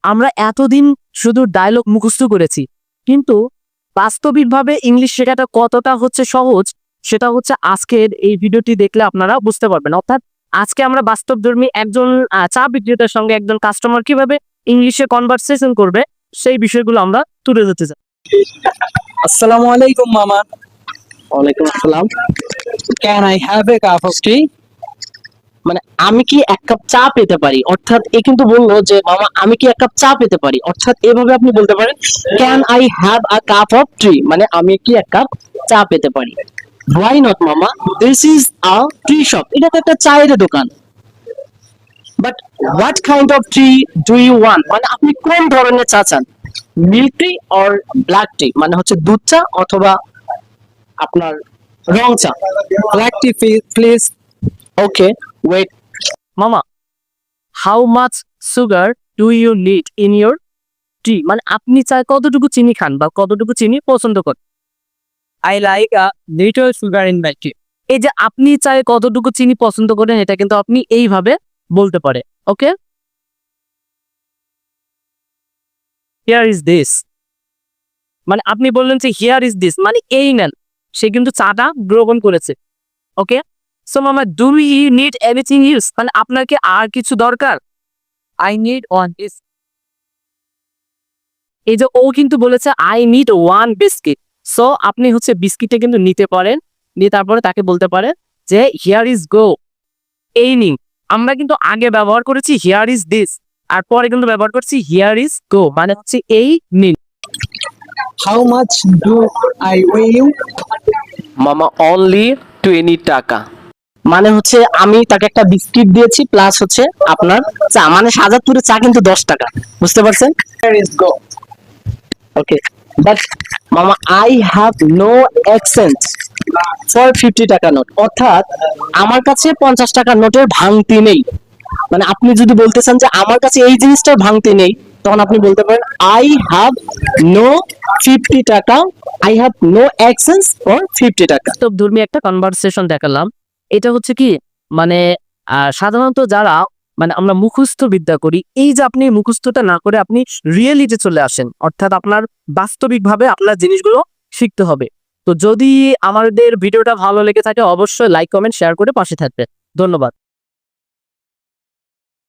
আমরা এতদিন শুধু ডায়লগ মুখস্থ করেছি, কিন্তু বাস্তবিকভাবে ইংলিশ শেখাটা কতটা হচ্ছে সহজ সেটা হচ্ছে আজকের এই ভিডিওটি দেখলে আপনারা বুঝতে পারবেন। অর্থাৎ আজকে আমরা বাস্তবধর্মী একজন চা বিক্রেতার সঙ্গে একজন কাস্টমার কিভাবে ইংলিশে কনভারসেশন করবে সেই বিষয়গুলো আমরা তুলে ধরতে চাই। আসসালামু আলাইকুম মামা। ওয়ালাইকুম আসসালাম। Can I have a cup of tea? মানে আমি কি এক কাপ চা পেতে পারি, অর্থাৎ এ কিন্তু বললো যে মামা আমি কি এক কাপ চা পেতে পারি, অর্থাৎ এভাবে আপনি বলতে পারেন can I have a cup of tea, মানে আমি কি এক কাপ চা পেতে পারি। হোয়াই নট মামা, this is a tea shop, এটা তো একটা চায়ের দোকান। But what kind of tea do you want, মানে আপনি কোন ধরনের চা চান, milk tea or black tea, মানে হচ্ছে দুধ চা অথবা আপনার রং চা। Black tea please. Okay, wait. মামা, how much sugar do you need in your টি, মানে আপনি চায় কতটুকু চিনি খান বা কতটুকু চিনি পছন্দ করেন। I like a little sugar in my tea. এই যে আপনি চায় কতটুকু চিনি পছন্দ করেন এটা কিন্তু আপনি এইভাবে বলতে পারে। ওকে, হিয়ার ইজ দিস, মানে আপনি বললেন যে হিয়ার ইজ দিস মানে এই নেন, সে কিন্তু চাটা গ্রহণ করেছে। ওকে, সো মামা do you need anything use, মানে আপনার কি আর কিছু দরকার। I need one is এই যে ও কিন্তু বলেছে I need one biscuit, so আপনি হচ্ছে বিস্কিটে কিন্তু নিতে পারেন, নিয়ে তারপরে তাকে বলতে পারেন যে হিয়ার ইজ গো, এই নিন। আমরা কিন্তু আগে ব্যবহার করেছি হিয়ার ইজ দিস, আর পরে কিন্তু ব্যবহার করছি হিয়ার ইজ গো, মানে হচ্ছে এই নিন। How much do I owe you? মামা অনলি 20 টাকা। মানে হচ্ছে আমি তাকে একটা বিস্কিট দিয়েছি প্লাস হচ্ছে আপনার চা, মানে সাজাদপুরে চা কিন্তু 10 টাকা, বুঝতে পারছেন? ওকে, বাট মামা I have no exchange for 50 টাকা নোট, অর্থাৎ আমার কাছে 50 টাকার নোটের ভাঙতি নেই। মানে আপনি যদি বলতে চান যে আমার কাছে এই জিনিসটার ভাঙতি নেই, তখন আপনি বলতে পারেন আই হ্যাভ নো 50 টাকা, I have no exchange for 50 টাকা। বাস্তবধর্মী একটা কনভারসেশন দেখালাম। এটা হচ্ছে কি, মানে সাধারণত যারা মানে আমরা মুখস্থ বিদ্যা করি, এই যে আপনি মুখস্থটা না করে আপনি রিয়েলিটি চলে আসেন, অর্থাৎ আপনার বাস্তবিকভাবে আপনার জিনিসগুলো শিখতে হবে। তো যদি আমাদের ভিডিওটা ভালো লেগে থাকে অবশ্যই লাইক কমেন্ট শেয়ার করে পাশে থাকবেন। ধন্যবাদ।